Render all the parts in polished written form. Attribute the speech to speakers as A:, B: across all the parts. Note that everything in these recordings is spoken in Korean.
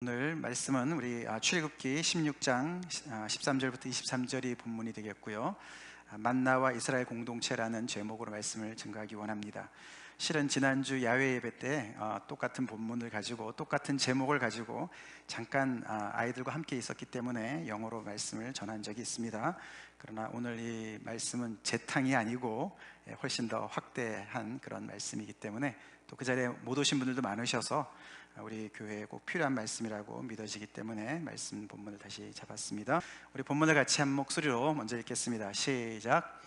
A: 오늘 말씀은 우리 출애굽기 16장 13절부터 23절이 본문이 되겠고요. 만나와 이스라엘 공동체라는 제목으로 말씀을 증거하기 원합니다. 실은 지난주 야외 예배 때 똑같은 본문을 가지고 똑같은 제목을 가지고 잠깐 아이들과 함께 있었기 때문에 영어로 말씀을 전한 적이 있습니다. 그러나 오늘 이 말씀은 재탕이 아니고 훨씬 더 확대한 그런 말씀이기 때문에 또 그 자리에 못 오신 분들도 많으셔서 우리 교회에 꼭 필요한 말씀이라고 믿어지기 때문에 말씀 본문을 다시 잡았습니다. 우리 본문을 같이 한 목소리로 먼저 읽겠습니다. 시작.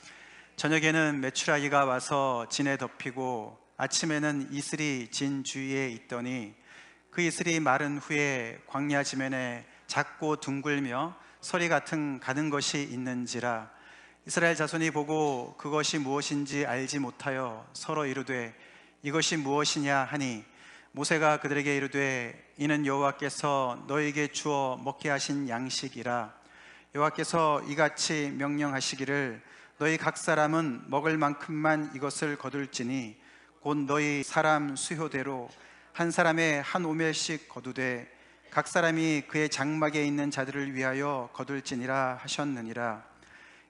A: 저녁에는 메추라기가 와서 진에 덮이고 아침에는 이슬이 진 주위에 있더니 그 이슬이 마른 후에 광야 지면에 작고 둥글며 서리 같은 가는 것이 있는지라. 이스라엘 자손이 보고 그것이 무엇인지 알지 못하여 서로 이르되 이것이 무엇이냐 하니 모세가 그들에게 이르되 이는 여호와께서 너희에게 주어 먹게 하신 양식이라. 여호와께서 이같이 명령하시기를 너희 각 사람은 먹을 만큼만 이것을 거둘지니 곧 너희 사람 수효대로 한 사람에 한 오멜씩 거두되 각 사람이 그의 장막에 있는 자들을 위하여 거둘지니라 하셨느니라.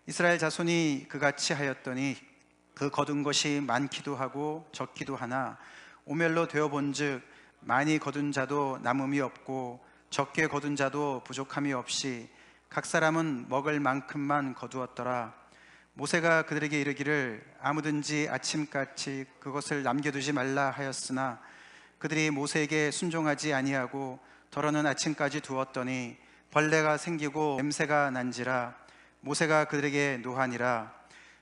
A: 이스라엘 자손이 그같이 하였더니 그 거둔 것이 많기도 하고 적기도 하나 오멜로 되어본즉 많이 거둔 자도 남음이 없고 적게 거둔 자도 부족함이 없이 각 사람은 먹을 만큼만 거두었더라. 모세가 그들에게 이르기를 아무든지 아침까지 그것을 남겨두지 말라 하였으나 그들이 모세에게 순종하지 아니하고 더러는 아침까지 두었더니 벌레가 생기고 냄새가 난지라. 모세가 그들에게 노하니라.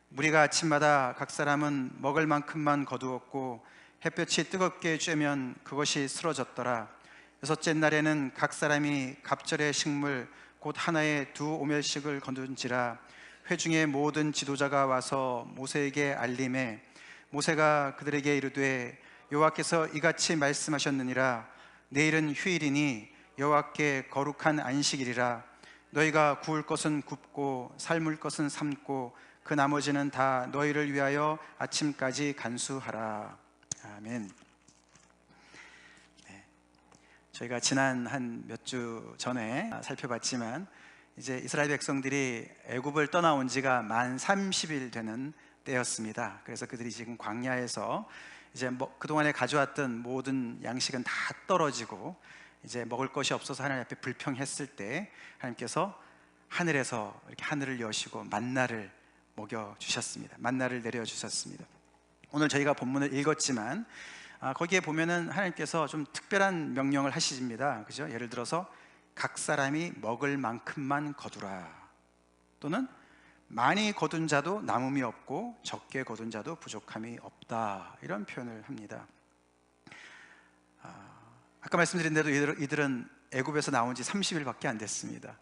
A: 무리가 아침마다 각 사람은 먹을 만큼만 거두었고 햇볕이 뜨겁게 쬐면 그것이 쓰러졌더라. 여섯째 날에는 각 사람이 갑절의 식물 곧 하나에 2오멜씩을 거둔지라. 회중의 모든 지도자가 와서 모세에게 알림해 모세가 그들에게 이르되 여호와께서 이같이 말씀하셨느니라. 내일은 휴일이니 여호와께 거룩한 안식일이라. 너희가 구울 것은 굽고 삶을 것은 삶고 그 나머지는 다 너희를 위하여 아침까지 간수하라. 아멘. 네. 저희가 지난 한 몇 주 전에 살펴봤지만 이제 이스라엘 백성들이 애굽을 떠나온 지가 만 30일 되는 때였습니다. 그래서 그들이 지금 광야에서 이제 그동안에 가져왔던 모든 양식은 다 떨어지고 이제 먹을 것이 없어서 하나님 앞에 불평했을 때 하나님께서 하늘에서 이렇게 하늘을 여시고 만나를 먹여 주셨습니다. 만나를 내려 주셨습니다. 오늘 저희가 본문을 읽었지만 거기에 보면은 하나님께서 좀 특별한 명령을 하십니다. 그죠? 예를 들어서 각 사람이 먹을 만큼만 거두라, 또는 많이 거둔 자도 남음이 없고 적게 거둔 자도 부족함이 없다, 이런 표현을 합니다. 아까 말씀드린 대로 이들은 애굽에서 나온 지 30일밖에 안 됐습니다.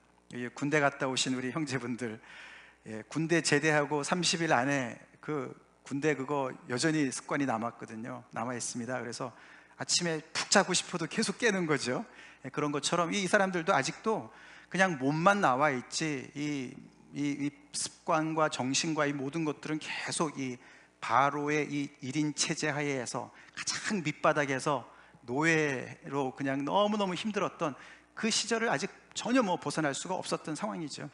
A: 군대 갔다 오신 우리 형제분들, 군대 제대하고 30일 안에 그 군대 그거 여전히 습관이 남았거든요. 남아있습니다. 그래서 아침에 푹 자고 싶어도 계속 깨는 거죠. 그런 것처럼 이 사람들도 아직도 그냥 몸만 나와 있지 이 습관과 정신과 이 모든 것들은 계속 이 바로의 이 1인 체제 하에서 가장 밑바닥에서 노예로 그냥 너무너무 힘들었던 그 시절을 아직 전혀 벗어날 수가 없었던 상황이죠.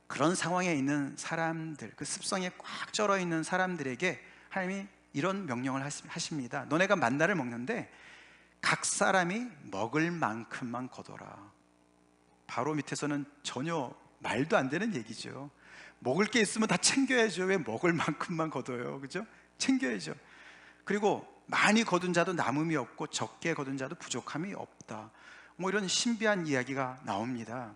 A: 그런 상황에 있는 사람들, 그 습성에 꽉 쩔어 있는 사람들에게 하나님이 이런 명령을 하십니다. 너네가 만나를 먹는데 각 사람이 먹을 만큼만 거둬라. 바로 밑에서는 전혀 말도 안 되는 얘기죠. 먹을 게 있으면 다 챙겨야죠. 왜 먹을 만큼만 거둬요? 그죠? 챙겨야죠. 그리고 많이 거둔 자도 남음이 없고 적게 거둔 자도 부족함이 없다, 이런 신비한 이야기가 나옵니다.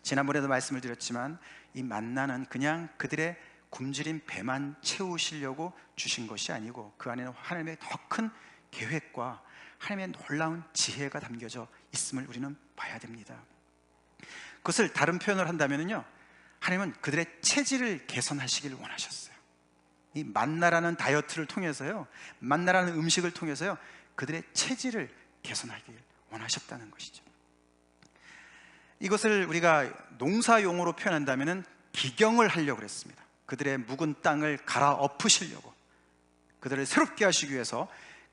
A: 지난번에도 말씀을 드렸지만 이 만나는 그냥 그들의 굶주린 배만 채우시려고 주신 것이 아니고 그 안에는 하나님의 더 큰 계획과 하나님의 놀라운 지혜가 담겨져 있음을 우리는 봐야 됩니다. 그것을 다른 표현을 한다면요, 하나님은 그들의 체질을 개선하시길 원하셨어요. 이 만나라는 다이어트를 통해서요, 만나라는 음식을 통해서요, 그들의 체질을 개선하길 원하셨다는 것이죠. 이것을 우리가 농사용어로 표현한다면 기경을 하려고 그랬습니다. 그들의 묵은 땅을 갈아엎으시려고, 그들을 새롭게 하시기 위해서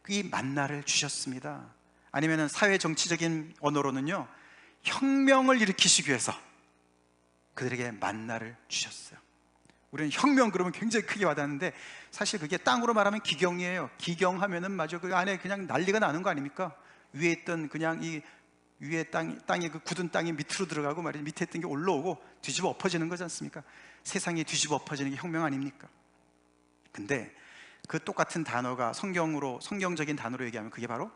A: 이 만나를 주셨습니다. 아니면 사회 정치적인 언어로는요, 혁명을 일으키시기 위해서 그들에게 만나를 주셨어요. 우리는 혁명 그러면 굉장히 크게 와닿는데 사실 그게 땅으로 말하면 기경이에요. 기경하면은 마저 그 안에 그냥 난리가 나는 거 아닙니까? 위에 있던 그냥 이 위에 땅이 그 굳은 땅이 밑으로 들어가고 말이죠. 밑에 있던 게 올라오고 뒤집어 엎어지는 거지 않습니까? 세상이 뒤집어 엎어지는 게 혁명 아닙니까? 근데 그 똑같은 단어가 성경적인 단어로 얘기하면 그게 바로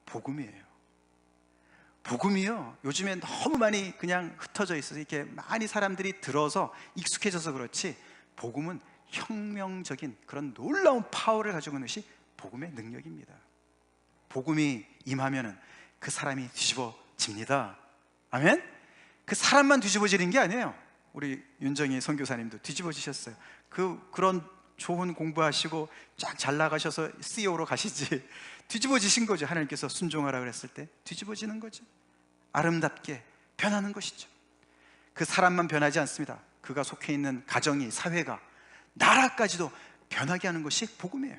A: 복음이에요. 복음이요, 요즘에 너무 많이 그냥 흩어져 있어서 이렇게 많이 사람들이 들어서 익숙해져서 그렇지, 복음은 혁명적인 그런 놀라운 파워를 가지고 있는 것이 복음의 능력입니다. 복음이 임하면은 그 사람이 뒤집어집니다. 아멘? 그 사람만 뒤집어지는 게 아니에요. 우리 윤정희 선교사님도 뒤집어지셨어요. 그런 좋은 공부하시고 쫙 잘 나가셔서 CEO로 가시지 뒤집어지신 거죠. 하나님께서 순종하라 그랬을 때 뒤집어지는 거죠. 아름답게 변하는 것이죠. 그 사람만 변하지 않습니다. 그가 속해 있는 가정이, 사회가, 나라까지도 변하게 하는 것이 복음이에요.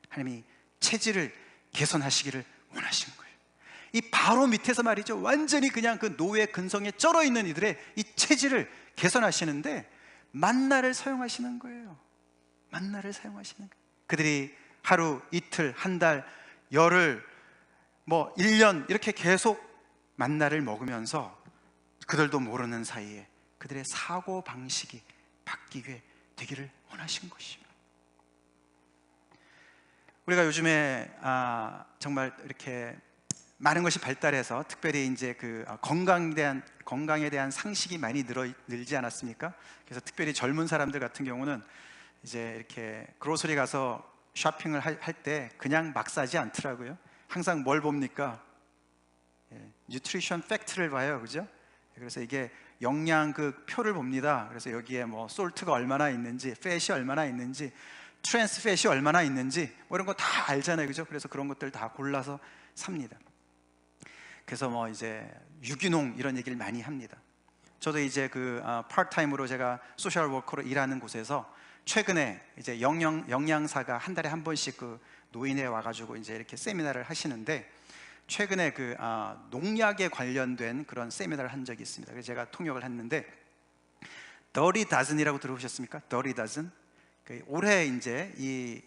A: 하나님이 체질을 개선하시기를 원하시는 거예요. 이 바로 밑에서 말이죠, 완전히 그냥 그 노예 근성에 쩔어 있는 이들의 이 체질을 개선하시는데 만나를 사용하시는 거예요. 만나를 사용하시는 거예요. 그들이 하루, 이틀, 한 달, 열흘, 1년 이렇게 계속 만나를 먹으면서 그들도 모르는 사이에 그들의 사고 방식이 바뀌게 되기를 원하신 것입니다. 우리가 요즘에 정말 이렇게 많은 것이 발달해서 특별히 이제 그 건강에 대한 상식이 많이 늘지 않았습니까? 그래서 특별히 젊은 사람들 같은 경우는 이제 이렇게 그로서리 가서 쇼핑을 할 때 그냥 막 사지 않더라고요. 항상 뭘 봅니까? 뉴트리션 팩트를 봐요, 그죠? 그래서 이게 영양 그 표를 봅니다. 그래서 여기에 솔트가 얼마나 있는지, 팻이 얼마나 있는지, 트랜스 팻이 얼마나 있는지 이런 거 다 알잖아요, 그죠? 그래서 그런 것들 다 골라서 삽니다. 그래서 이제 유기농 이런 얘기를 많이 합니다. 저도 이제 그 파트타임으로 제가 소셜 워커로 일하는 곳에서 최근에 이제 영양사가 한 달에 한 번씩 그 노인에 와가지고 이제 이렇게 세미나를 하시는데, 최근에 그 농약에 관련된 그런 세미나를 한 적이 있습니다. 그래서 제가 통역을 했는데, 더리 다즌이라고 들어보셨습니까? 더리 다즌. 올해 이제 이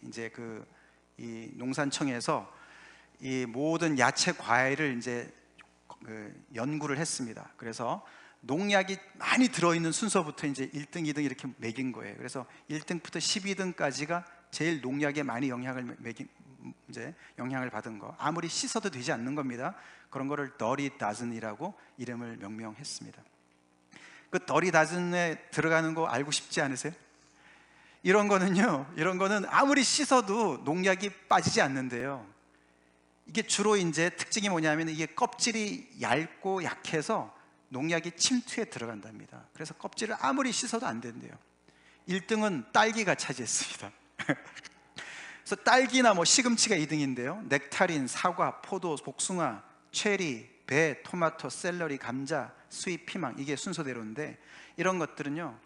A: 농산청에서 이 모든 야채 과일을 이제 연구를 했습니다. 그래서 농약이 많이 들어있는 순서부터 이제 1등, 2등 이렇게 매긴 거예요. 그래서 1등부터 12등까지가 제일 농약에 많이 영향을 받은 거, 아무리 씻어도 되지 않는 겁니다. 그런 거를 더리 다즌이라고 이름을 명명했습니다. 그 더리 다즌에 들어가는 거 알고 싶지 않으세요? 이런 거는 아무리 씻어도 농약이 빠지지 않는데요. 이게 주로 이제 특징이 뭐냐면 이게 껍질이 얇고 약해서 농약이 침투에 들어간답니다. 그래서 껍질을 아무리 씻어도 안 된대요. 1등은 딸기가 차지했습니다. 그래서 딸기나 시금치가 2등인데요. 넥타린, 사과, 포도, 복숭아, 체리, 배, 토마토, 샐러리, 감자, 수입, 피망, 이게 순서대로인데, 이런 것들은요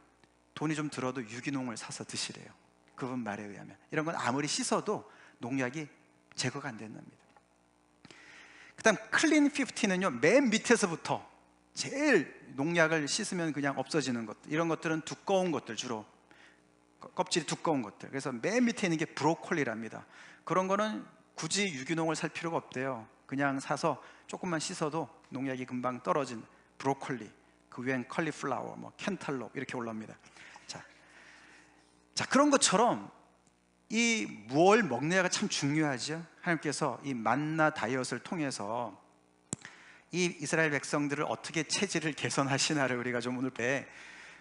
A: 돈이 좀 들어도 유기농을 사서 드시래요. 그분 말에 의하면 이런 건 아무리 씻어도 농약이 제거가 안 된답니다. 그 다음 클린 50는요 맨 밑에서부터 제일 농약을 씻으면 그냥 없어지는 것들, 이런 것들은 두꺼운 것들, 주로 껍질이 두꺼운 것들. 그래서 맨 밑에 있는 게 브로콜리랍니다. 그런 거는 굳이 유기농을 살 필요가 없대요. 그냥 사서 조금만 씻어도 농약이 금방 떨어진 브로콜리, 그 위엔 컬리플라워, 캔탈롭 이렇게 올라옵니다. 자, 그런 것처럼 이 무엇을 먹느냐가 참 중요하죠. 하나님께서 이 만나 다이어트를 통해서 이 이스라엘 백성들을 어떻게 체질을 개선하시나를 우리가 좀 오늘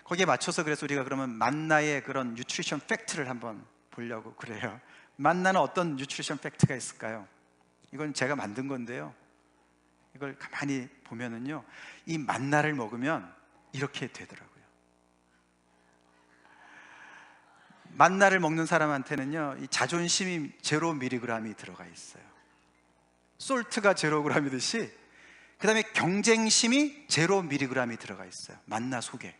A: 거기에 맞춰서, 그래서 우리가 그러면 만나의 그런 뉴트리션 팩트를 한번 보려고 그래요. 만나는 어떤 뉴트리션 팩트가 있을까요? 이건 제가 만든 건데요, 이걸 가만히 보면은요 이 만나를 먹으면 이렇게 되더라고요. 만나를 먹는 사람한테는요 이 자존심이 0mg이 들어가 있어요. 솔트가 0g이듯이 그 다음에 경쟁심이 0mg이 들어가 있어요, 만나 속에.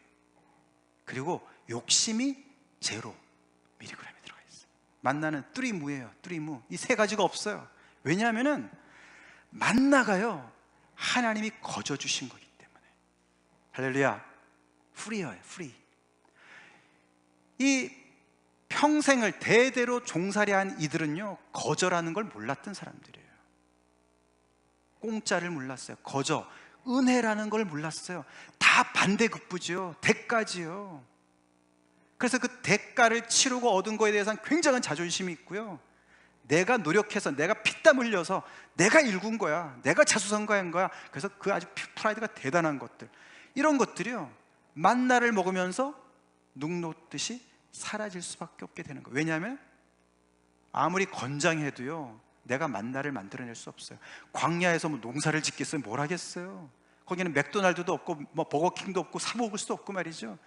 A: 그리고 욕심이 0mg이 들어가 있어요. 만나는 뚜리무예요. 뚜리무. 이 세 가지가 없어요. 왜냐하면은 만나가요, 하나님이 거저 주신 거기 때문에. 할렐루야. 프리예요, 프리. 이 평생을 대대로 종살이한 이들은요, 거저라는 걸 몰랐던 사람들이에요. 공짜를 몰랐어요. 거저, 은혜라는 걸 몰랐어요. 다 반대급부죠. 대가지요. 그래서 그 대가를 치르고 얻은 거에 대해서는 굉장한 자존심이 있고요, 내가 노력해서, 내가 피땀 흘려서 내가 일군 거야, 내가 자수성가한 거야. 그래서 그 아주 프라이드가 대단한 것들, 이런 것들이요, 만나를 먹으면서 눅놓듯이 사라질 수밖에 없게 되는 거예요. 왜냐하면 아무리 건장해도요, 내가 만나를 만들어낼 수 없어요. 광야에서 뭐 농사를 짓겠어요? 뭘 하겠어요? 거기는 맥도날드도 없고 뭐 버거킹도 없고 사 먹을 수도 없고 말이죠.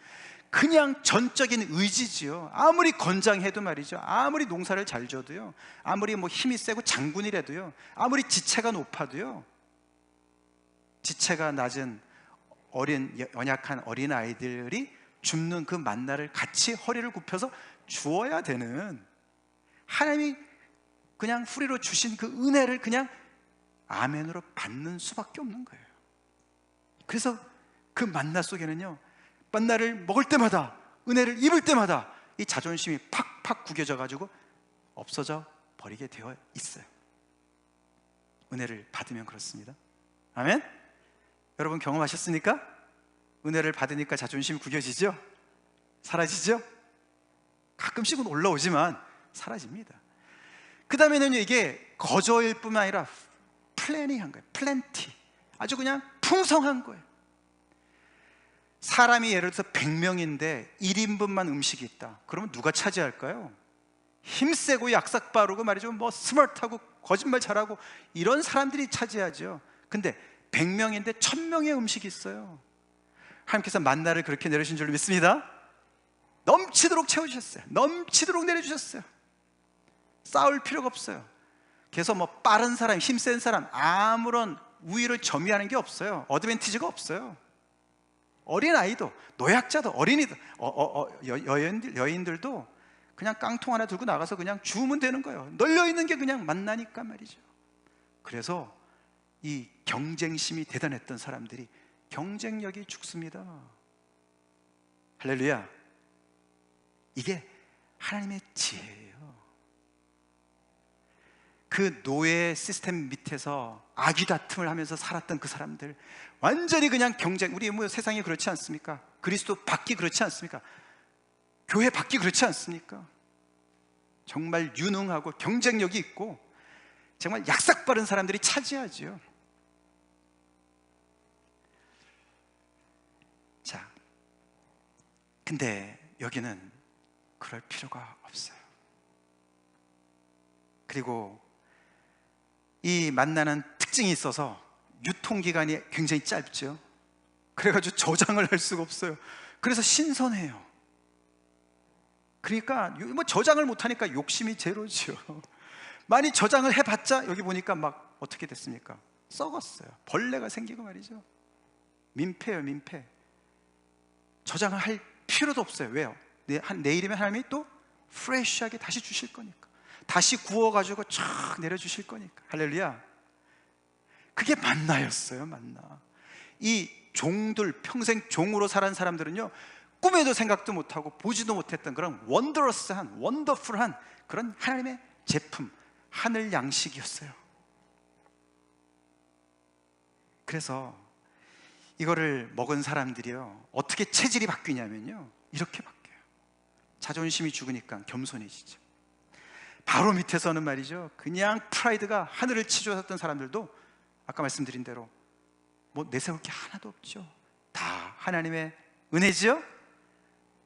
A: 그냥 전적인 의지지요. 아무리 건장해도 말이죠, 아무리 농사를 잘 져도요, 아무리 뭐 힘이 세고 장군이라도요, 아무리 지체가 높아도요, 지체가 낮은 연약한 어린 아이들이 줍는 그 만나를 같이 허리를 굽혀서 주어야 되는, 하나님이 그냥 후리로 주신 그 은혜를 그냥 아멘으로 받는 수밖에 없는 거예요. 그래서 그 만나 속에는요, 만나를 먹을 때마다, 은혜를 입을 때마다 이 자존심이 팍팍 구겨져 가지고 없어져 버리게 되어 있어요. 은혜를 받으면 그렇습니다. 아멘? 여러분 경험하셨습니까? 은혜를 받으니까 자존심이 구겨지죠? 사라지죠? 가끔씩은 올라오지만 사라집니다. 그 다음에는요, 이게 거저일 뿐만 아니라 플래니한 거예요. 플랜티. 아주 그냥 풍성한 거예요. 사람이 예를 들어서 100명인데 1인분만 음식이 있다. 그러면 누가 차지할까요? 힘세고 약삭 빠르고 말이죠, 뭐 스마트하고 거짓말 잘하고 이런 사람들이 차지하죠. 근데 100명인데 1000명의 음식이 있어요. 하나님께서 만나를 그렇게 내려주신 줄 믿습니다. 넘치도록 채워주셨어요. 넘치도록 내려주셨어요. 싸울 필요가 없어요. 그래서 뭐 빠른 사람, 힘센 사람, 아무런 우위를 점유하는 게 없어요. 어드밴티지가 없어요. 어린아이도, 노약자도, 어린이도, 여인들도 그냥 깡통 하나 들고 나가서 그냥 주우면 되는 거예요. 널려있는 게 그냥 만나니까 말이죠. 그래서 이 경쟁심이 대단했던 사람들이 경쟁력이 죽습니다. 할렐루야. 이게 하나님의 지혜예요. 그 노예 시스템 밑에서 아귀다툼을 하면서 살았던 그 사람들, 완전히 그냥 경쟁. 우리 뭐 세상이 그렇지 않습니까? 그리스도 밖이 그렇지 않습니까? 교회 밖이 그렇지 않습니까? 정말 유능하고 경쟁력이 있고 정말 약삭빠른 사람들이 차지하죠. 자, 근데 여기는 그럴 필요가 없어요. 그리고 이 만나는 특징이 있어서 유통기간이 굉장히 짧죠. 그래가지고 저장을 할 수가 없어요. 그래서 신선해요. 그러니까 뭐 저장을 못하니까 욕심이 제로죠. 많이 저장을 해봤자 여기 보니까 막 어떻게 됐습니까? 썩었어요. 벌레가 생기고 말이죠. 민폐예요, 민폐. 저장을 할 필요도 없어요. 왜요? 내일이면 하나님이 또 프레쉬하게 다시 주실 거니까, 다시 구워가지고 쫙 내려주실 거니까. 할렐루야. 그게 만나였어요. 만나. 이 종들, 평생 종으로 살은 사람들은요, 꿈에도 생각도 못하고 보지도 못했던 그런 원더러스한, 원더풀한 그런 하나님의 제품, 하늘 양식이었어요. 그래서 이거를 먹은 사람들이요, 어떻게 체질이 바뀌냐면요, 이렇게 바뀌어요. 자존심이 죽으니까 겸손해지죠. 바로 밑에서는 말이죠, 그냥 프라이드가 하늘을 치솟았던 사람들도 아까 말씀드린 대로 뭐 내세울 게 하나도 없죠. 다 하나님의 은혜죠.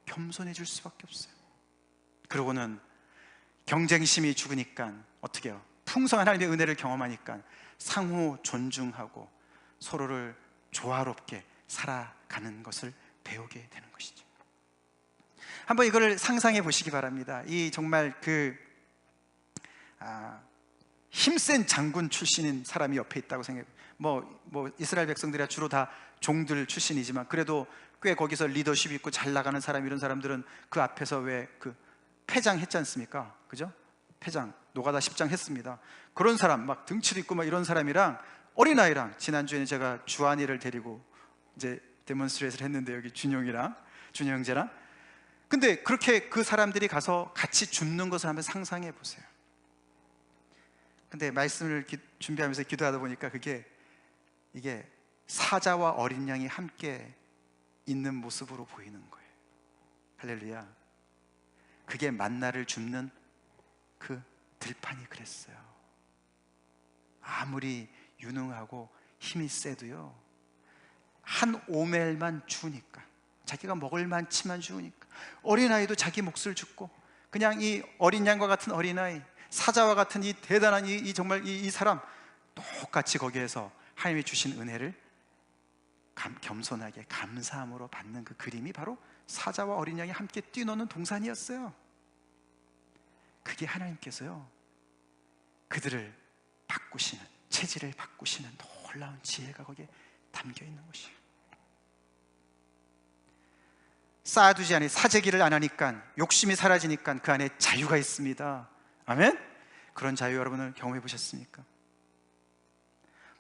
A: 겸손해질 수밖에 없어요. 그러고는 경쟁심이 죽으니까 어떻게 해요? 풍성한 하나님의 은혜를 경험하니까 상호 존중하고 서로를 조화롭게 살아가는 것을 배우게 되는 것이죠. 한번 이거를 상상해 보시기 바랍니다. 이 정말 힘센 장군 출신인 사람이 옆에 있다고 생각해요. 뭐 이스라엘 백성들이 주로 다 종들 출신이지만 그래도 꽤 거기서 리더십 있고 잘 나가는 사람, 이런 사람들은 그 앞에서 왜 그 패장했지 않습니까? 그죠? 폐장, 노가다 10장 했습니다. 그런 사람, 막 등치도 있고 막 이런 사람이랑 어린아이랑, 지난주에는 제가 주한이를 데리고 이제 데몬스트레이트를 했는데, 여기 준영 형제랑. 근데 그렇게 그 사람들이 가서 같이 줍는 것을 한번 상상해 보세요. 근데 말씀을 준비하면서 기도하다 보니까 이게 사자와 어린 양이 함께 있는 모습으로 보이는 거예요. 할렐루야. 그게 만나를 줍는 그 들판이 그랬어요. 아무리 유능하고 힘이 세도요, 한 오멜만 주니까, 자기가 먹을 만치만 주니까, 어린아이도 자기 몫을 줍고, 그냥 이 어린 양과 같은 어린아이, 사자와 같은 이 대단한 정말 이 사람, 똑같이 거기에서 하나님이 주신 은혜를 겸손하게 감사함으로 받는 그 그림이 바로 사자와 어린 양이 함께 뛰노는 동산이었어요. 그게 하나님께서요, 그들을 바꾸시는, 체질을 바꾸시는 놀라운 지혜가 거기에 담겨 있는 것이에요. 쌓아두지 않으니, 사재기를 안 하니까, 욕심이 사라지니까 그 안에 자유가 있습니다. 아멘? 그런 자유 여러분은 경험해 보셨습니까?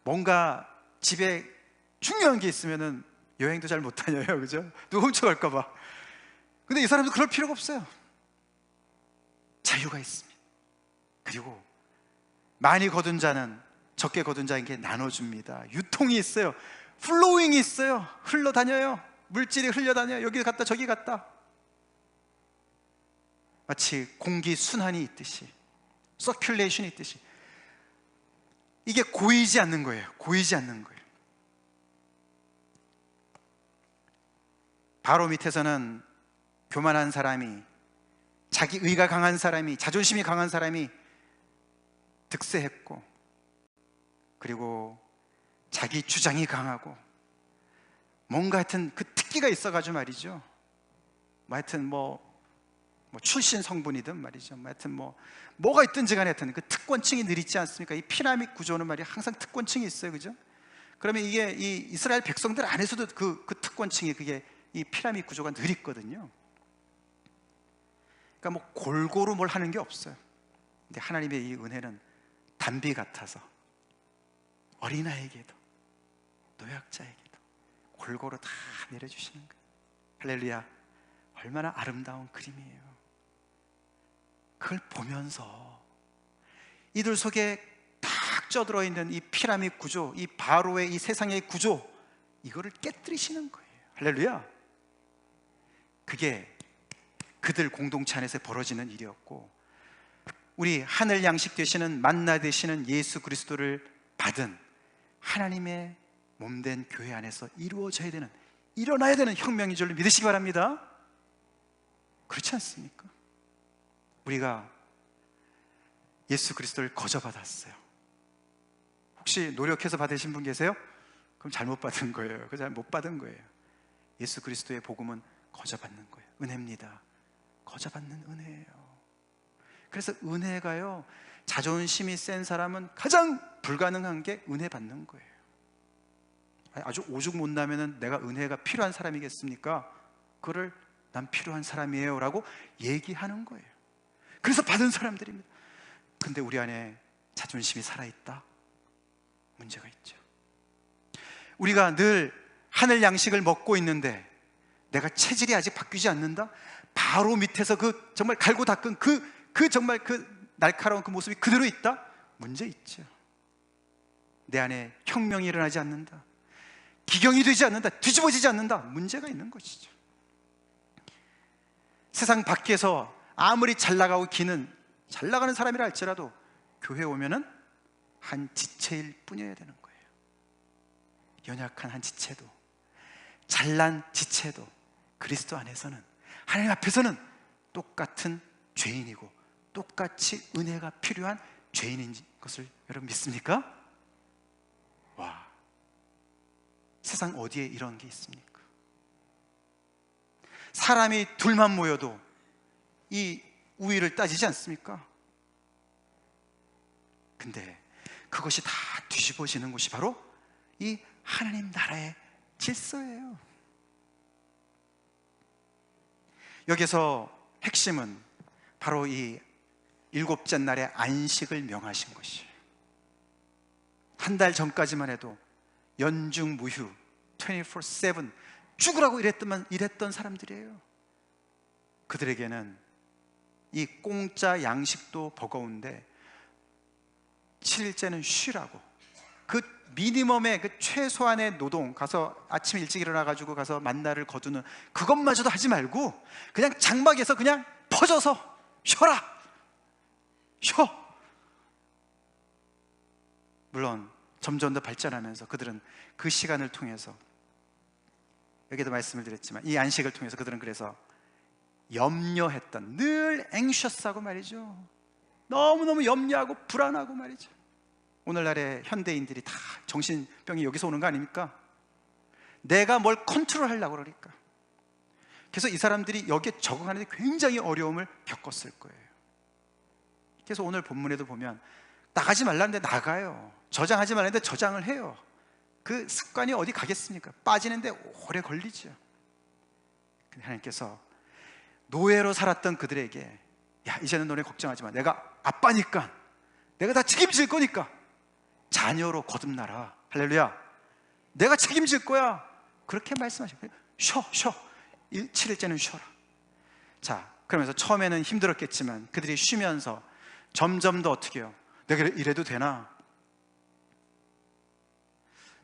A: 뭔가 집에 중요한 게 있으면은 여행도 잘 못 다녀요. 그죠? 누가 훔쳐갈까 봐. 근데 이 사람도 그럴 필요가 없어요. 자유가 있습니다. 그리고 많이 거둔 자는 적게 거둔 자에게 나눠줍니다. 유통이 있어요. 플로잉이 있어요. 흘러다녀요. 물질이 흘러다녀요. 여기 갔다 저기 갔다. 마치 공기 순환이 있듯이, 서큘레이션이 있듯이. 이게 고이지 않는 거예요. 고이지 않는 거예요. 바로 밑에서는 교만한 사람이, 자기 의가 강한 사람이, 자존심이 강한 사람이 득세했고, 그리고 자기 주장이 강하고, 뭔가 하여튼 그 특기가 있어가지고 말이죠. 하여튼 출신 성분이든 말이죠. 하여튼 뭐가 있든지 간에 하여튼 그 특권층이 늘 있지 않습니까? 이 피라미드 구조는 말이야, 항상 특권층이 있어요. 그죠? 그러면 이게 이 이스라엘 백성들 안에서도 그 특권층이, 그게 이 피라미드 구조가 늘 있거든요. 그러니까 골고루 뭘 하는 게 없어요. 근데 하나님의 이 은혜는 단비 같아서 어린아이에게도 노약자에게도 골고루 다 내려주시는 거예요. 할렐루야. 얼마나 아름다운 그림이에요. 그걸 보면서 이들 속에 딱 쪄들어 있는 이 피라미드 구조, 이 바로의 이 세상의 구조, 이거를 깨뜨리시는 거예요. 할렐루야. 그게 그들 공동체 안에서 벌어지는 일이었고, 우리 하늘 양식 되시는, 만나 되시는 예수 그리스도를 받은 하나님의 몸된 교회 안에서 이루어져야 되는, 일어나야 되는 혁명인 줄 믿으시기 바랍니다. 그렇지 않습니까? 우리가 예수 그리스도를 거저받았어요. 혹시 노력해서 받으신 분 계세요? 그럼 잘못 받은 거예요. 그 잘못 받은 거예요. 예수 그리스도의 복음은 거저받는 거예요. 은혜입니다. 거저받는 은혜예요. 그래서 은혜가요, 자존심이 센 사람은 가장 불가능한 게 은혜 받는 거예요. 아주 오죽 못나면은 내가 은혜가 필요한 사람이겠습니까? 그거를 난 필요한 사람이에요 라고 얘기하는 거예요. 그래서 받은 사람들입니다. 근데 우리 안에 자존심이 살아있다? 문제가 있죠. 우리가 늘 하늘 양식을 먹고 있는데 내가 체질이 아직 바뀌지 않는다? 바로 밑에서 그 정말 갈고 닦은 정말 그 날카로운 그 모습이 그대로 있다? 문제 있죠. 내 안에 혁명이 일어나지 않는다, 기경이 되지 않는다, 뒤집어지지 않는다, 문제가 있는 것이죠. 세상 밖에서 아무리 잘 나가고 잘 나가는 사람이라 할지라도 교회에 오면은 한 지체일 뿐이어야 되는 거예요. 연약한 한 지체도, 잘난 지체도 그리스도 안에서는, 하나님 앞에서는 똑같은 죄인이고 똑같이 은혜가 필요한 죄인인 것을 여러분 믿습니까? 와, 세상 어디에 이런 게 있습니까? 사람이 둘만 모여도 이 우위를 따지지 않습니까? 근데 그것이 다 뒤집어지는 것이 바로 이 하나님 나라의 질서예요. 여기서 핵심은 바로 이 일곱째 날에 안식을 명하신 것이에요. 한 달 전까지만 해도 연중무휴 24/7 죽으라고 이랬던 사람들이에요. 그들에게는 이 공짜 양식도 버거운데 7일째는 쉬라고, 그 미니멈의 그 최소한의 노동, 가서 아침 일찍 일어나가지고 가서 만나를 거두는 그것마저도 하지 말고 그냥 장막에서 그냥 퍼져서 쉬어라, 쉬어. 물론 점점 더 발전하면서 그들은 그 시간을 통해서, 여기도 말씀을 드렸지만 이 안식을 통해서 그들은 그래서 염려했던, 늘 anxious하고 말이죠, 너무너무 염려하고 불안하고 말이죠. 오늘날의 현대인들이 다 정신병이 여기서 오는 거 아닙니까? 내가 뭘 컨트롤하려고 그러니까. 그래서 이 사람들이 여기에 적응하는 데 굉장히 어려움을 겪었을 거예요. 그래서 오늘 본문에도 보면 나가지 말라는데 나가요, 저장하지 말라는데 저장을 해요. 그 습관이 어디 가겠습니까? 빠지는데 오래 걸리죠. 근데 하나님께서 노예로 살았던 그들에게, 야, 이제는 너네 걱정하지 마, 내가 아빠니까, 내가 다 책임질 거니까 자녀로 거듭나라. 할렐루야. 내가 책임질 거야. 그렇게 말씀하시고, 쉬어 7일째는 쉬어라. 자, 그러면서 처음에는 힘들었겠지만 그들이 쉬면서 점점 더 어떻게 해요? 내가 이래도 되나?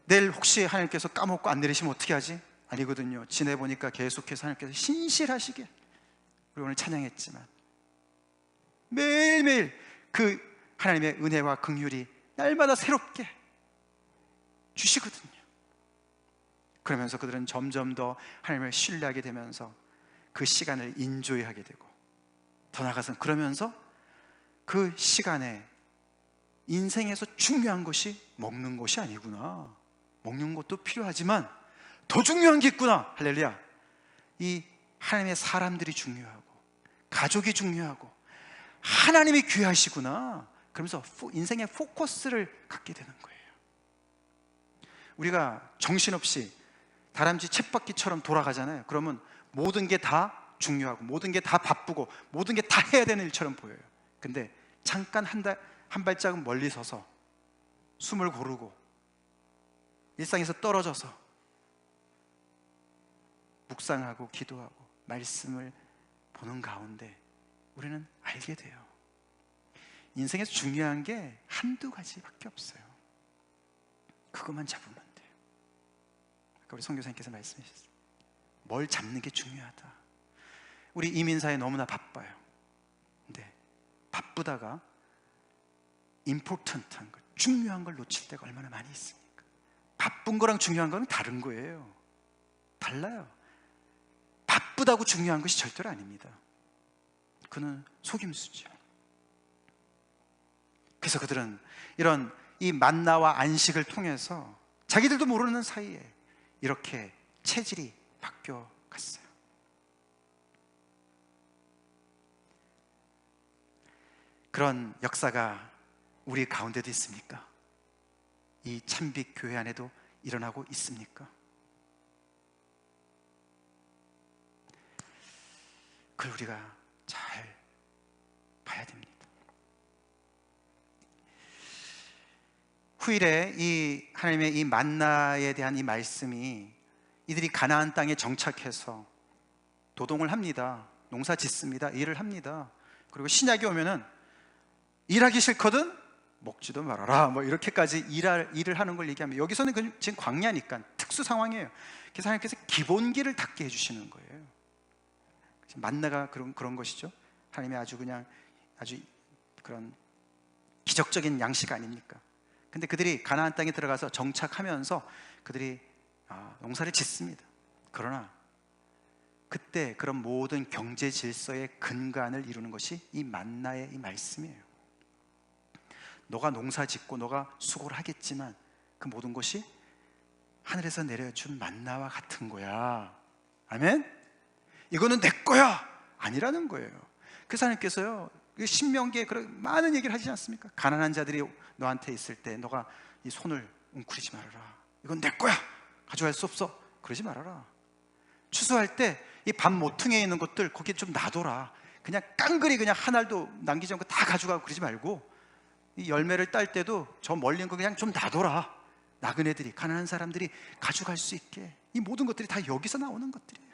A: 내일 혹시 하나님께서 까먹고 안 내리시면 어떻게 하지? 아니거든요. 지내보니까 계속해서 하나님께서 신실하시게, 우리 오늘 찬양했지만 매일매일 그 하나님의 은혜와 긍휼이 날마다 새롭게 주시거든요. 그러면서 그들은 점점 더 하나님을 신뢰하게 되면서 그 시간을 인조이하게 되고, 더 나아가서 그러면서 그 시간에 인생에서 중요한 것이 먹는 것이 아니구나, 먹는 것도 필요하지만 더 중요한 게 있구나. 할렐루야. 이 하나님의 사람들이 중요하고 가족이 중요하고 하나님이 귀하시구나. 그러면서 인생의 포커스를 갖게 되는 거예요. 우리가 정신없이 다람쥐 쳇바퀴처럼 돌아가잖아요. 그러면 모든 게 다 중요하고 모든 게 다 바쁘고 모든 게 다 해야 되는 일처럼 보여요. 근데 잠깐 한 발자국 멀리 서서 숨을 고르고 일상에서 떨어져서 묵상하고 기도하고 말씀을 보는 가운데 우리는 알게 돼요. 인생에서 중요한 게 한두 가지밖에 없어요. 그것만 잡으면 돼요. 아까 우리 선교사님께서 말씀하셨어요. 뭘 잡는 게 중요하다. 우리 이민사회 너무나 바빠요. 근데 바쁘다가 임포턴트한 것, 중요한 걸 놓칠 때가 얼마나 많이 있습니까? 바쁜 거랑 중요한 거는 다른 거예요. 달라요. 바쁘다고 중요한 것이 절대로 아닙니다. 그는 속임수죠. 그래서 그들은 이런 이 만나와 안식을 통해서 자기들도 모르는 사이에 이렇게 체질이 바뀌어 갔어요. 그런 역사가 우리 가운데도 있습니까? 이 참빛 교회 안에도 일어나고 있습니까? 그걸 우리가 잘 봐야 됩니다. 후일에 이 하나님의 이 만나에 대한 이 말씀이, 이들이 가나안 땅에 정착해서 도동을 합니다. 농사 짓습니다. 일을 합니다. 그리고 신약이 오면은 일하기 싫거든 먹지도 말아라, 뭐 이렇게까지 일을 하는 걸 얘기하면, 여기서는 지금 광야니까 특수 상황이에요. 그래서 하나님께서 기본기를 닦게 해주시는 거예요. 만나가 그런 것이죠. 하나님의 아주 그런 기적적인 양식 아닙니까? 근데 그들이 가나안 땅에 들어가서 정착하면서 그들이 농사를 짓습니다. 그러나 그때 그런 모든 경제 질서의 근간을 이루는 것이 이 만나의 이 말씀이에요. 너가 농사 짓고 너가 수고를 하겠지만 그 모든 것이 하늘에서 내려준 만나와 같은 거야. 아멘? 이거는 내 거야! 아니라는 거예요. 그래서 하나님께서요, 신명기에 그런 많은 얘기를 하시지 않습니까? 가난한 자들이 너한테 있을 때 너가 이 손을 웅크리지 말아라. 이건 내 거야! 가져갈 수 없어! 그러지 말아라. 추수할 때 이 밭 모퉁이에 있는 것들 거기에 좀 놔둬라. 그냥 깡그리 그냥 한 알도 남기지 않고 다 가져가고 그러지 말고, 이 열매를 딸 때도 저 멀리 있는 거 그냥 좀 놔둬라. 나그네들이, 가난한 사람들이 가져갈 수 있게. 이 모든 것들이 다 여기서 나오는 것들이에요.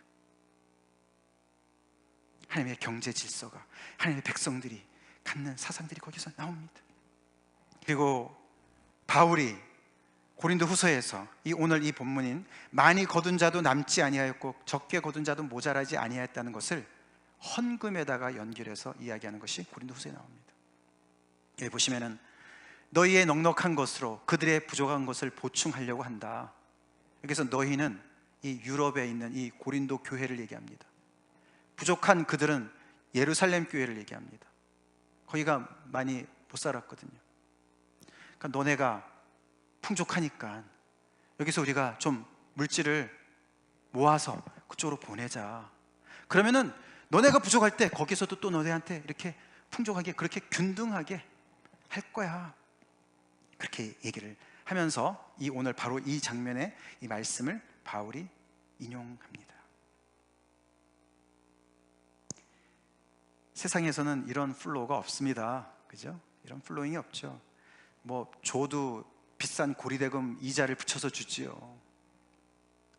A: 하나님의 경제 질서가, 하나님의 백성들이 갖는 사상들이 거기서 나옵니다. 그리고 바울이 고린도 후서에서 오늘 이 본문인 많이 거둔 자도 남지 아니하였고 적게 거둔 자도 모자라지 아니하였다는 것을 헌금에다가 연결해서 이야기하는 것이 고린도 후서에 나옵니다. 여기 보시면은 너희의 넉넉한 것으로 그들의 부족한 것을 보충하려고 한다. 여기서 너희는 이 유럽에 있는 이 고린도 교회를 얘기합니다. 부족한 그들은 예루살렘 교회를 얘기합니다. 거기가 많이 못 살았거든요. 그러니까 너네가 풍족하니까 여기서 우리가 좀 물질을 모아서 그쪽으로 보내자. 그러면은 너네가 부족할 때 거기서도 또 너네한테 이렇게 풍족하게, 그렇게 균등하게 할 거야. 그렇게 얘기를 하면서 오늘 바로 이 장면의 이 말씀을 바울이 인용합니다. 세상에서는 이런 플로우가 없습니다. 그죠? 이런 플로잉이 없죠. 뭐 줘도 비싼 고리대금 이자를 붙여서 주지요.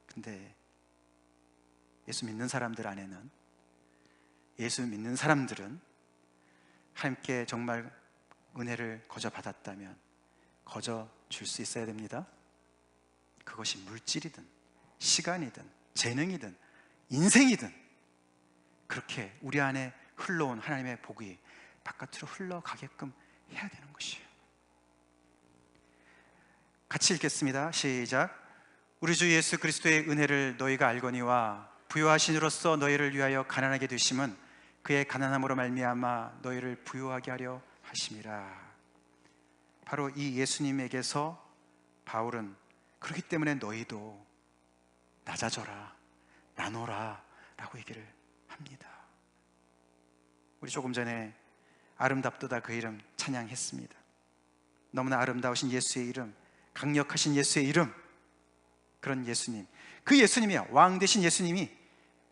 A: 근데 예수 믿는 사람들 안에는, 예수 믿는 사람들은 하나님께 정말 은혜를 거저 받았다면 거저 줄 수 있어야 됩니다. 그것이 물질이든 시간이든 재능이든 인생이든 그렇게 우리 안에 흘러온 하나님의 복이 바깥으로 흘러가게끔 해야 되는 것이에요. 같이 읽겠습니다. 시작. 우리 주 예수 그리스도의 은혜를 너희가 알거니와 부요하신 이로써 너희를 위하여 가난하게 되심은 그의 가난함으로 말미암아 너희를 부요하게 하려 하심이라. 바로 이 예수님에게서 바울은 그렇기 때문에 너희도 낮아져라, 나눠라 라고 얘기를 합니다. 우리 조금 전에 아름답도다 그 이름 찬양했습니다. 너무나 아름다우신 예수의 이름, 강력하신 예수의 이름, 그런 예수님, 그 예수님이야, 왕 되신 예수님이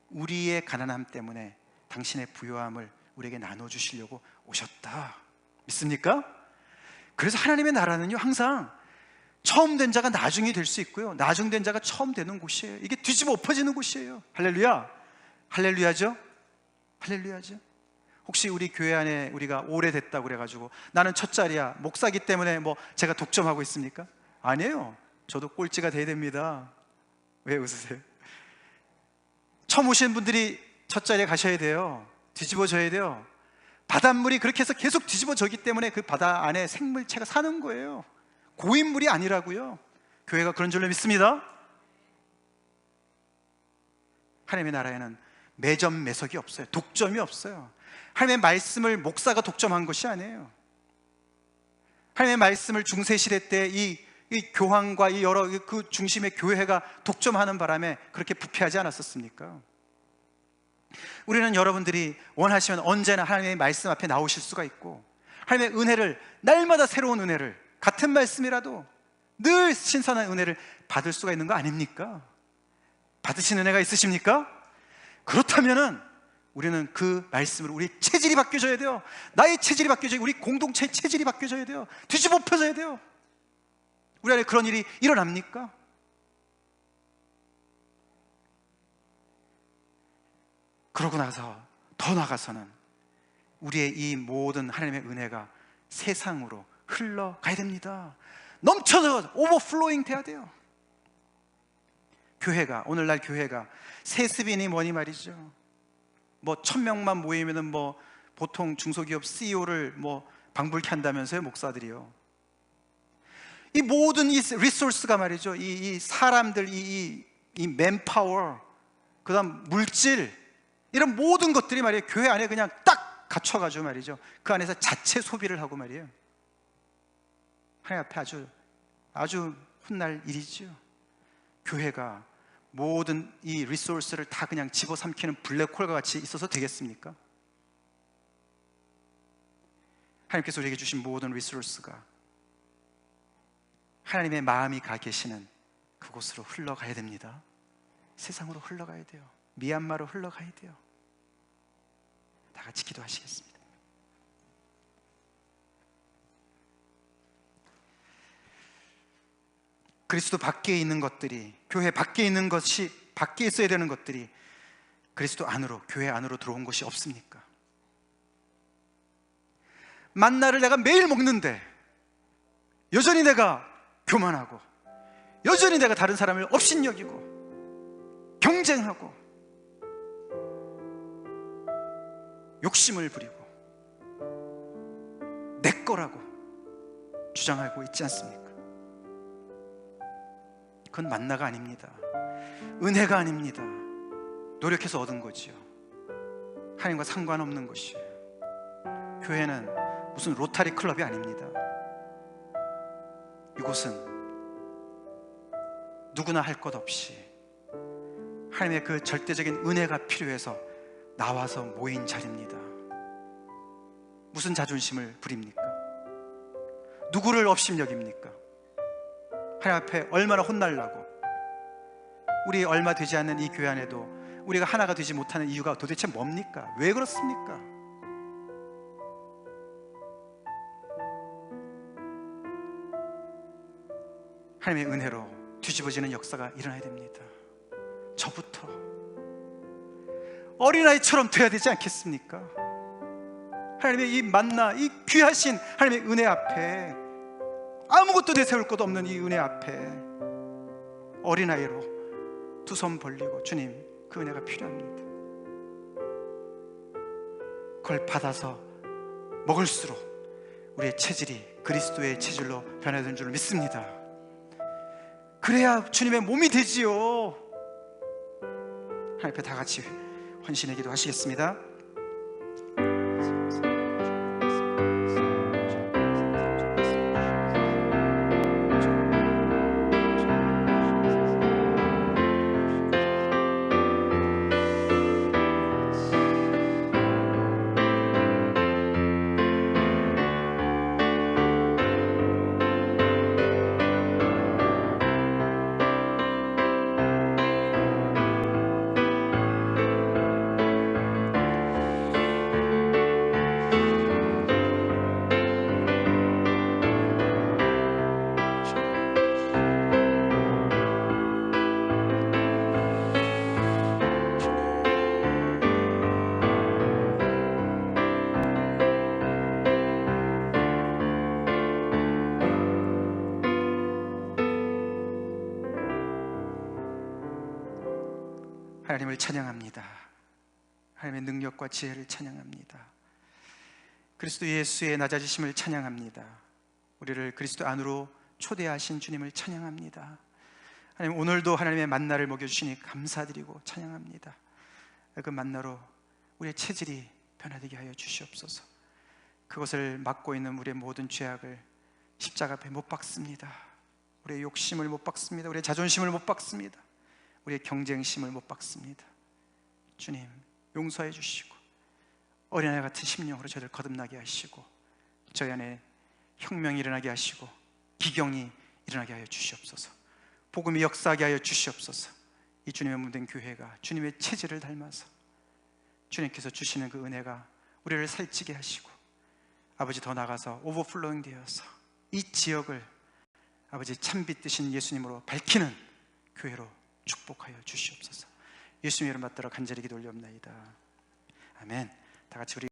A: 우리의 가난함 때문에 당신의 부요함을 우리에게 나눠주시려고 오셨다. 믿습니까? 그래서 하나님의 나라는요, 항상 처음 된 자가 나중이 될 수 있고요, 나중 된 자가 처음 되는 곳이에요. 이게 뒤집어 엎어지는 곳이에요. 할렐루야. 할렐루야죠. 할렐루야죠. 혹시 우리 교회 안에 우리가 오래됐다고 그래가지고 나는 첫 자리야, 목사기 때문에 뭐 제가 독점하고 있습니까? 아니에요. 저도 꼴찌가 돼야 됩니다. 왜 웃으세요? 처음 오신 분들이 첫 자리에 가셔야 돼요. 뒤집어져야 돼요. 바닷물이 그렇게 해서 계속 뒤집어져기 때문에 그 바다 안에 생물체가 사는 거예요. 고인물이 아니라고요. 교회가 그런 줄로 믿습니다. 하나님의 나라에는 매점매석이 없어요. 독점이 없어요. 하나님의 말씀을 목사가 독점한 것이 아니에요. 하나님의 말씀을 중세시대 때 이 교황과 이 여러 그 중심의 교회가 독점하는 바람에 그렇게 부패하지 않았었습니까? 우리는 여러분들이 원하시면 언제나 하나님의 말씀 앞에 나오실 수가 있고, 하나님의 은혜를, 날마다 새로운 은혜를, 같은 말씀이라도 늘 신선한 은혜를 받을 수가 있는 거 아닙니까? 받으신 은혜가 있으십니까? 그렇다면은 우리는 그 말씀으로 우리 체질이 바뀌어져야 돼요. 나의 체질이 바뀌어져야 돼요. 우리 공동체의 체질이 바뀌어져야 돼요. 뒤집어 엎어져야 돼요. 우리 안에 그런 일이 일어납니까? 그러고 나서 더 나아가서는 우리의 이 모든 하나님의 은혜가 세상으로 흘러가야 됩니다. 넘쳐서 오버플로잉 돼야 돼요. 교회가, 오늘날 교회가 세습이니 뭐니 말이죠. 뭐 1000명만 모이면은 뭐 보통 중소기업 CEO를 뭐 방불케 한다면서요, 목사들이요. 이 모든 이 리소스가 말이죠, 이 사람들, 이 맨파워, 그 다음 물질, 이런 모든 것들이 말이에요, 교회 안에 그냥 딱 갖춰가지고 말이죠, 그 안에서 자체 소비를 하고 말이에요. 하나님 앞에 아주 혼날 일이죠. 교회가 모든 이 리소스를 다 그냥 집어삼키는 블랙홀과 같이 있어서 되겠습니까? 하나님께서 우리에게 주신 모든 리소스가 하나님의 마음이 가 계시는 그곳으로 흘러가야 됩니다. 세상으로 흘러가야 돼요. 미얀마로 흘러가야 돼요. 다 같이 기도하시겠습니다. 그리스도 밖에 있는 것들이, 교회 밖에 있는 것이, 밖에 있어야 되는 것들이 그리스도 안으로, 교회 안으로 들어온 것이 없습니까? 만나를 내가 매일 먹는데 여전히 내가 교만하고, 여전히 내가 다른 사람을 업신여기고 경쟁하고 욕심을 부리고 내 거라고 주장하고 있지 않습니까? 그건 만나가 아닙니다. 은혜가 아닙니다. 노력해서 얻은 거지요. 하나님과 상관없는 것이에요. 교회는 무슨 로타리 클럽이 아닙니다. 이곳은 누구나 할 것 없이 하나님의 그 절대적인 은혜가 필요해서 나와서 모인 자리입니다. 무슨 자존심을 부립니까? 누구를 업신여깁니까? 하나님 앞에 얼마나 혼날라고. 우리 얼마 되지 않는 이 교회 안에도 우리가 하나가 되지 못하는 이유가 도대체 뭡니까? 왜 그렇습니까? 하나님의 은혜로 뒤집어지는 역사가 일어나야 됩니다. 저부터 어린아이처럼 돼야 되지 않겠습니까? 하나님의 이 만나, 이 귀하신 하나님의 은혜 앞에, 아무것도 내세울 것 없는 이 은혜 앞에 어린아이로 두 손 벌리고, 주님, 그 은혜가 필요합니다. 그걸 받아서 먹을수록 우리의 체질이 그리스도의 체질로 변화되는 줄 믿습니다. 그래야 주님의 몸이 되지요. 하나님 앞에 다 같이 헌신의 기도 하시겠습니다. 하나님을 찬양합니다. 하나님의 능력과 지혜를 찬양합니다. 그리스도 예수의 낮아지심을 찬양합니다. 우리를 그리스도 안으로 초대하신 주님을 찬양합니다. 하나님, 오늘도 하나님의 만나를 먹여주시니 감사드리고 찬양합니다. 그 만나로 우리의 체질이 변화되게 하여 주시옵소서. 그것을 막고 있는 우리의 모든 죄악을 십자가 앞에 못 박습니다. 우리의 욕심을 못 박습니다. 우리의 자존심을 못 박습니다. 우리의 경쟁심을 못 박습니다. 주님, 용서해 주시고 어린아이 같은 심령으로 저희를 거듭나게 하시고, 저희 안에 혁명이 일어나게 하시고 기경이 일어나게 하여 주시옵소서. 복음이 역사하게 하여 주시옵소서. 이 주님의 몸된 교회가 주님의 체질을 닮아서 주님께서 주시는 그 은혜가 우리를 살찌게 하시고, 아버지, 더 나아가서 오버플로잉 되어서 이 지역을 아버지 참빛 되신 예수님으로 밝히는 교회로 축복하여 주시옵소서. 예수님 이름 받들어 간절히 기도 올리옵나이다. 아멘. 다 같이 우리